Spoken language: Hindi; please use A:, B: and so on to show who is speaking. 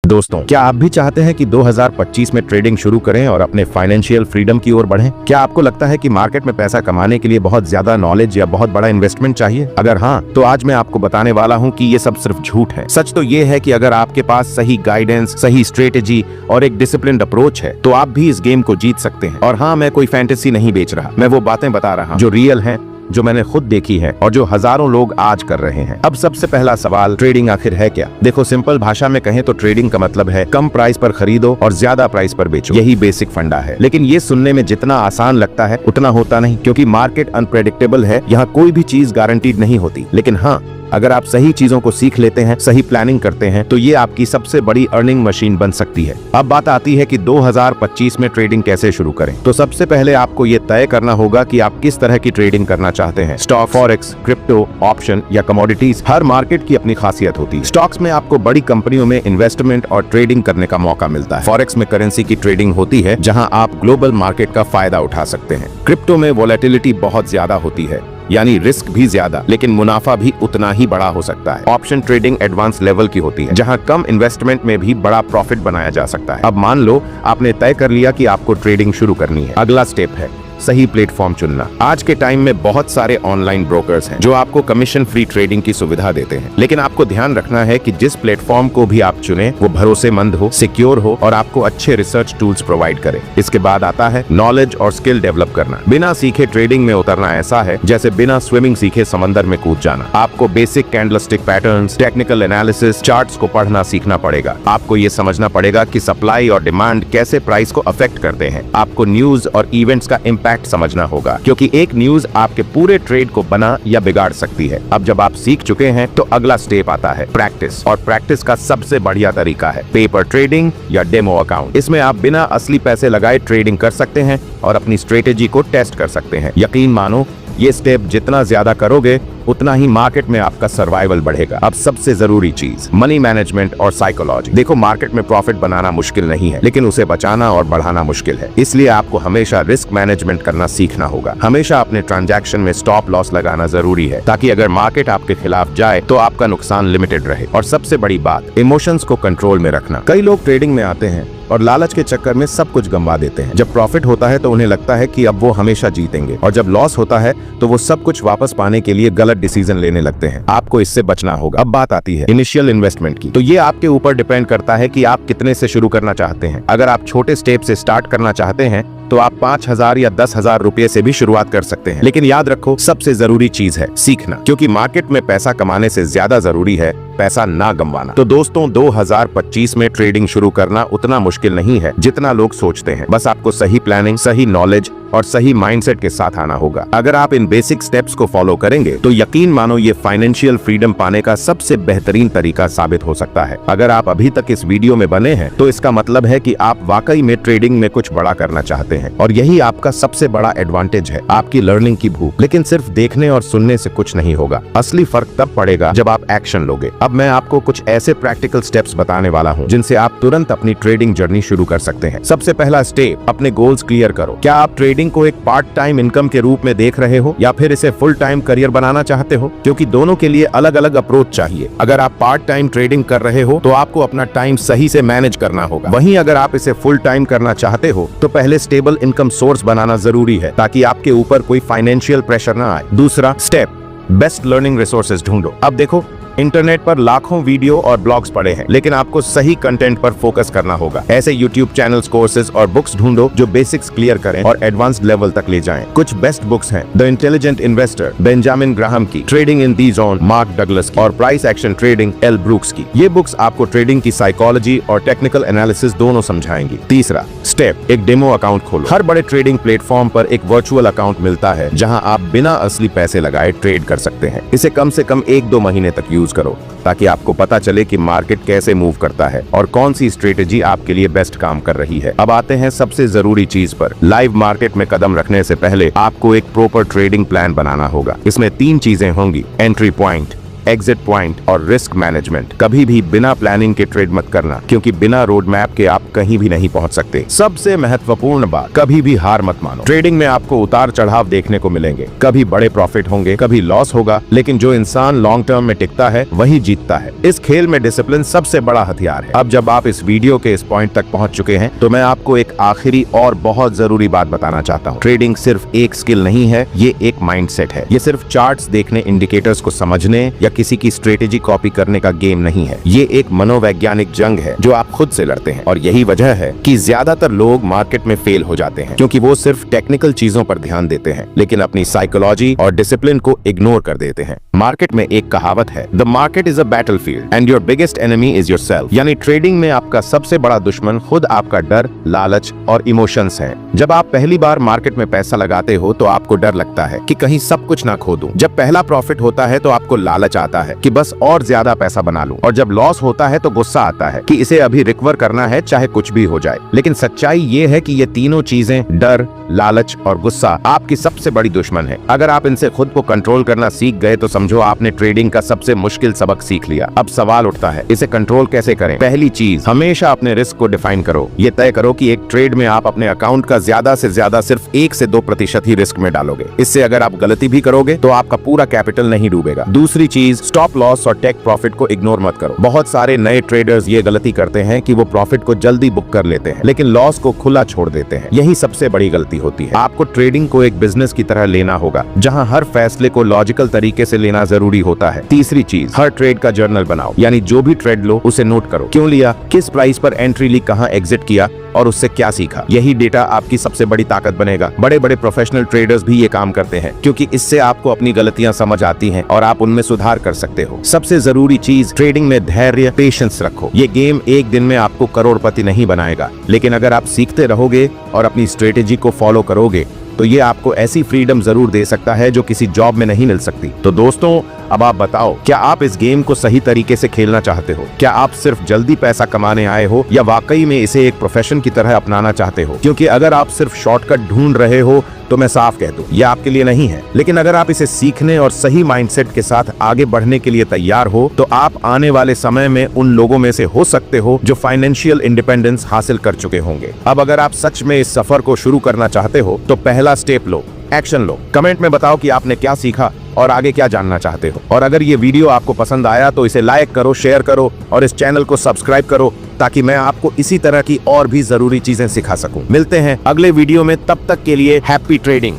A: दोस्तों, क्या आप भी चाहते हैं कि 2025 में ट्रेडिंग शुरू करें और अपने फाइनेंशियल फ्रीडम की ओर बढ़ें? क्या आपको लगता है कि मार्केट में पैसा कमाने के लिए बहुत ज्यादा नॉलेज या बहुत बड़ा इन्वेस्टमेंट चाहिए? अगर हाँ, तो आज मैं आपको बताने वाला हूं कि ये सब सिर्फ झूठ है। सच तो ये है कि अगर आपके पास सही गाइडेंस, सही स्ट्रेटेजी और एक डिसिप्लिन्ड अप्रोच है तो आप भी इस गेम को जीत सकते हैं। और हाँ, मैं कोई फैंटेसी नहीं बेच रहा, मैं वो बातें बता रहा हूं जो रियल हैं, जो मैंने खुद देखी है और जो हजारों लोग आज कर रहे हैं। अब सबसे पहला सवाल, ट्रेडिंग आखिर है क्या? देखो, सिंपल भाषा में कहें तो ट्रेडिंग का मतलब है कम प्राइस पर खरीदो और ज्यादा प्राइस पर बेचो। यही बेसिक फंडा है। लेकिन ये सुनने में जितना आसान लगता है उतना होता नहीं, क्योंकि मार्केट अनप्रेडिक्टेबल है। यहाँ कोई भी चीज गारंटीड नहीं होती। लेकिन हाँ, अगर आप सही चीजों को सीख लेते हैं, सही प्लानिंग करते हैं, तो ये आपकी सबसे बड़ी अर्निंग मशीन बन सकती है। अब बात आती है कि 2025 में ट्रेडिंग कैसे शुरू करें। तो सबसे पहले आपको ये तय करना होगा कि आप किस तरह की ट्रेडिंग करना चाहते हैं। स्टॉक, फॉरेक्स, क्रिप्टो, ऑप्शन या कमोडिटीज। हर मार्केट की अपनी खासियत होती है। स्टॉक्स में आपको बड़ी कंपनियों में इन्वेस्टमेंट और ट्रेडिंग करने का मौका मिलता है। फॉरेक्स में करेंसी की ट्रेडिंग होती है, जहाँ आप ग्लोबल मार्केट का फायदा उठा सकते हैं। क्रिप्टो में वोलेटिलिटी बहुत ज्यादा होती है, यानी रिस्क भी ज्यादा लेकिन मुनाफा भी उतना ही बड़ा हो सकता है। ऑप्शन ट्रेडिंग एडवांस लेवल की होती है, जहां कम इन्वेस्टमेंट में भी बड़ा प्रॉफिट बनाया जा सकता है। अब मान लो आपने तय कर लिया कि आपको ट्रेडिंग शुरू करनी है। अगला स्टेप है सही प्लेटफॉर्म चुनना। आज के टाइम में बहुत सारे ऑनलाइन ब्रोकर्स हैं जो आपको कमीशन फ्री ट्रेडिंग की सुविधा देते हैं। लेकिन आपको ध्यान रखना है कि जिस प्लेटफॉर्म को भी आप चुने वो भरोसेमंद हो, सिक्योर हो और आपको अच्छे रिसर्च टूल्स प्रोवाइड करे। इसके बाद आता है नॉलेज और स्किल डेवलप करना। बिना सीखे ट्रेडिंग में उतरना ऐसा है जैसे बिना स्विमिंग सीखे समंदर में कूद जाना। आपको basic candlestick patterns, technical analysis, charts को पढ़ना सीखना पड़ेगा। आपको ये समझना पड़ेगा कि सप्लाई और डिमांड कैसे प्राइस को अफेक्ट करते हैं। आपको न्यूज और इवेंट्स का इम्पैक्ट समझना होगा, क्योंकि एक न्यूज आपके पूरे ट्रेड को बना या बिगाड़ सकती है। अब जब आप सीख चुके हैं तो अगला स्टेप आता है प्रैक्टिस। और प्रैक्टिस का सबसे बढ़िया तरीका है पेपर ट्रेडिंग या डेमो अकाउंट। इसमें आप बिना असली पैसे लगाए ट्रेडिंग कर सकते हैं और अपनी स्ट्रेटेजी को टेस्ट कर सकते हैं। यकीन मानो, ये स्टेप जितना ज्यादा करोगे उतना ही मार्केट में आपका सर्वाइवल बढ़ेगा। अब सबसे जरूरी चीज, मनी मैनेजमेंट और साइकोलॉजी। देखो, मार्केट में प्रॉफिट बनाना मुश्किल नहीं है, लेकिन उसे बचाना और बढ़ाना मुश्किल है। इसलिए आपको हमेशा रिस्क मैनेजमेंट करना सीखना होगा। हमेशा अपने ट्रांजैक्शन में स्टॉप लॉस लगाना जरूरी है, ताकि अगर मार्केट आपके खिलाफ जाए तो आपका नुकसान लिमिटेड रहे। और सबसे बड़ी बात, इमोशंस को कंट्रोल में रखना। कई लोग ट्रेडिंग में आते हैं और लालच के चक्कर में सब कुछ गंवा देते हैं। जब प्रॉफिट होता है तो उन्हें लगता है कि अब वो हमेशा जीतेंगे, और जब लॉस होता है तो वो सब कुछ वापस पाने के लिए गलत डिसीजन लेने लगते हैं। आपको इससे बचना होगा। अब बात आती है इनिशियल इन्वेस्टमेंट की। तो ये आपके ऊपर डिपेंड करता है कि आप कितने से शुरू करना चाहते हैं। अगर आप छोटे स्टेप से स्टार्ट करना चाहते हैं तो आप 5,000 या 10,000 रुपए से भी शुरुआत कर सकते हैं। लेकिन याद रखो, सबसे जरूरी चीज है सीखना, क्योंकि मार्केट में पैसा कमाने से ज्यादा जरूरी है पैसा ना गंवाना। तो दोस्तों, 2025 में ट्रेडिंग शुरू करना उतना मुश्किल नहीं है जितना लोग सोचते हैं। बस आपको सही प्लानिंग, सही नॉलेज और सही माइंडसेट के साथ आना होगा। अगर आप इन बेसिक स्टेप्स को फॉलो करेंगे तो यकीन मानो, ये फाइनेंशियल फ्रीडम पाने का सबसे बेहतरीन तरीका साबित हो सकता है। अगर आप अभी तक इस वीडियो में बने हैं तो इसका मतलब है कि आप वाकई में ट्रेडिंग में कुछ बड़ा करना चाहते हैं, और यही आपका सबसे बड़ा एडवांटेज है, आपकी लर्निंग की भूख। लेकिन सिर्फ देखने और सुनने से कुछ नहीं होगा। असली फर्क तब पड़ेगा जब आप एक्शन लोगे। अब मैं आपको कुछ ऐसे प्रैक्टिकल स्टेप्स बताने वाला हूँ जिनसे आप तुरंत अपनी ट्रेडिंग जर्नी शुरू कर सकते हैं। सबसे पहला स्टेप, अपने गोल्स क्लियर करो। क्या आप ट्रेडिंग को एक पार्ट टाइम इनकम के रूप में देख रहे हो या फिर इसे फुल टाइम करियर बनाना चाहते हो? क्योंकि दोनों के लिए अलग अलग अप्रोच चाहिए। अगर आप पार्ट टाइम ट्रेडिंग कर रहे हो तो आपको अपना टाइम सही से मैनेज करना होगा। वहीं अगर आप इसे फुल टाइम करना चाहते हो तो पहले स्टेबल इनकम सोर्स बनाना जरूरी है, ताकि आपके ऊपर कोई फाइनेंशियल प्रेशर ना आए। दूसरा स्टेप, बेस्ट लर्निंग रिसोर्सेज ढूंढो। अब देखो, इंटरनेट पर लाखों वीडियो और ब्लॉग्स पड़े हैं, लेकिन आपको सही कंटेंट पर फोकस करना होगा। ऐसे यूट्यूब चैनल्स, कोर्सेज और बुक्स ढूंढो जो बेसिक्स क्लियर करें और एडवांस्ड लेवल तक ले जाएं। कुछ बेस्ट बुक्स हैं the intelligent investor, Benjamin Graham की, trading in the zone, Mark Douglas की, और price action trading, Al Brooks की। ये बुक्स आपको ट्रेडिंग की साइकोलॉजी और टेक्निकल एनालिसिस दोनों समझाएंगी। तीसरा स्टेप, एक डेमो अकाउंट खोलो। हर बड़े ट्रेडिंग प्लेटफॉर्म पर एक वर्चुअल अकाउंट मिलता है, जहां आप बिना असली पैसे लगाए ट्रेड कर सकते हैं। इसे कम से कम 1-2 महीने तक यूज करो, ताकि आपको पता चले कि मार्केट कैसे मूव करता है और कौन सी स्ट्रेटेजी आपके लिए बेस्ट काम कर रही है। अब आते हैं सबसे जरूरी चीज पर। लाइव मार्केट में कदम रखने से पहले आपको एक प्रॉपर ट्रेडिंग प्लान बनाना होगा। इसमें 3 चीजें होंगी, एंट्री पॉइंट, एग्जिट पॉइंट और रिस्क मैनेजमेंट। कभी भी बिना प्लानिंग के ट्रेड मत करना, क्योंकि बिना रोड मैप के आप कहीं भी नहीं पहुंच सकते। सबसे महत्वपूर्ण बात, कभी भी हार मत मानो। ट्रेडिंग में आपको उतार चढ़ाव देखने को मिलेंगे, कभी बड़े प्रॉफिट होंगे, कभी लॉस होगा, लेकिन जो इंसान लॉन्ग टर्म में टिकता है वही जीतता है। इस खेल में डिसिप्लिन सबसे बड़ा हथियार है। अब जब आप इस वीडियो के इस पॉइंट तक पहुंच चुके हैं, तो मैं आपको एक आखिरी और बहुत जरूरी बात बताना चाहता हूं। ट्रेडिंग सिर्फ एक स्किल नहीं है, ये एक माइंडसेट है। ये सिर्फ चार्ट्स देखने, इंडिकेटर्स को समझने या किसी की स्ट्रेटेजी कॉपी करने का गेम नहीं है। ये एक मनोवैज्ञानिक जंग है जो आप खुद से लड़ते हैं। और यही वजह है कि ज्यादातर लोग मार्केट में फेल हो जाते हैं, क्योंकि वो सिर्फ टेक्निकल चीजों पर ध्यान देते हैं, लेकिन अपनी साइकोलॉजी और डिसिप्लिन को इग्नोर कर देते हैं। मार्केट में एक कहावत है, the market is a battlefield and your biggest enemy is yourself. यानी ट्रेडिंग में आपका सबसे बड़ा दुश्मन खुद आपका डर, लालच और इमोशंस है। जब आप पहली बार मार्केट में पैसा लगाते हो तो आपको डर लगता है कि कहीं सब कुछ ना खो दूं। जब पहला प्रॉफिट होता है तो आपको लालच आता है कि बस और ज्यादा पैसा बना लूं, और जब लॉस होता है तो गुस्सा आता है कि इसे अभी रिकवर करना है चाहे कुछ भी हो जाए। लेकिन सच्चाई ये है कि ये तीनों चीजें, डर, लालच और गुस्सा, आपकी सबसे बड़ी दुश्मन है। अगर आप इनसे खुद को कंट्रोल करना सीख गए तो समझो आपने ट्रेडिंग का सबसे मुश्किल सबक सीख लिया। अब सवाल उठता है, इसे कंट्रोल कैसे करें? पहली चीज, हमेशा अपने रिस्क को डिफाइन करो। ये तय करो कि एक ट्रेड में आप अपने अकाउंट का ज्यादा से ज्यादा सिर्फ 1 से 2% ही रिस्क में डालोगे। इससे अगर आप गलती भी करोगे तो आपका पूरा कैपिटल नहीं डूबेगा। दूसरी चीज, स्टॉप लॉस और टेक प्रॉफिट को इग्नोर मत करो। बहुत सारे नए ट्रेडर्स ये गलती करते हैं कि वो प्रॉफिट को जल्दी बुक कर लेते हैं, लेकिन लॉस को खुला छोड़ देते हैं। यही सबसे बड़ी गलती होती है। आपको ट्रेडिंग को एक बिजनेस की तरह लेना होगा, जहां हर फैसले को लॉजिकल तरीके से लेना जरूरी होता है। तीसरी चीज, हर ट्रेड का जर्नल बनाओ, यानी जो भी ट्रेड लो उसे नोट करो। क्यों लिया, किस प्राइस पर एंट्री ली, कहां एग्जिट किया और उससे क्या सीखा। यही डेटा आपकी सबसे बड़ी ताकत बनेगा। बड़े बड़े प्रोफेशनल ट्रेडर्स भी ये काम करते हैं, क्योंकि इससे आपको अपनी गलतियां समझ आती हैं और आप उनमें सुधार कर सकते हो। सबसे जरूरी चीज, ट्रेडिंग में धैर्य, पेशेंस रखो। ये गेम एक दिन में आपको करोड़पति नहीं बनाएगा, लेकिन अगर आप सीखते रहोगे और अपनी स्ट्रेटेजी को फॉलो करोगे तो ये आपको ऐसी फ्रीडम जरूर दे सकता है जो किसी जॉब में नहीं मिल सकती। तो दोस्तों, अब आप बताओ, क्या आप इस गेम को सही तरीके से खेलना चाहते हो? क्या आप सिर्फ जल्दी पैसा कमाने आए हो या वाकई में इसे एक प्रोफेशन की तरह अपनाना चाहते हो? क्योंकि अगर आप सिर्फ शॉर्टकट ढूंढ रहे हो तो मैं साफ कह दूं, ये आपके लिए नहीं है। लेकिन अगर आप इसे सीखने और सही माइंडसेट के साथ आगे बढ़ने के लिए तैयार हो तो आप आने वाले समय में उन लोगों में से हो सकते हो जो फाइनेंशियल इंडिपेंडेंस हासिल कर चुके होंगे। अब अगर आप सच में इस सफर को शुरू करना चाहते हो तो पहला स्टेप लो, एक्शन लो। कमेंट में बताओ कि आपने क्या सीखा और आगे क्या जानना चाहते हो। और अगर ये वीडियो आपको पसंद आया तो इसे लाइक करो, शेयर करो और इस चैनल को सब्सक्राइब करो, ताकि मैं आपको इसी तरह की और भी जरूरी चीजें सिखा सकूं। मिलते हैं अगले वीडियो में, तब तक के लिए हैप्पी ट्रेडिंग।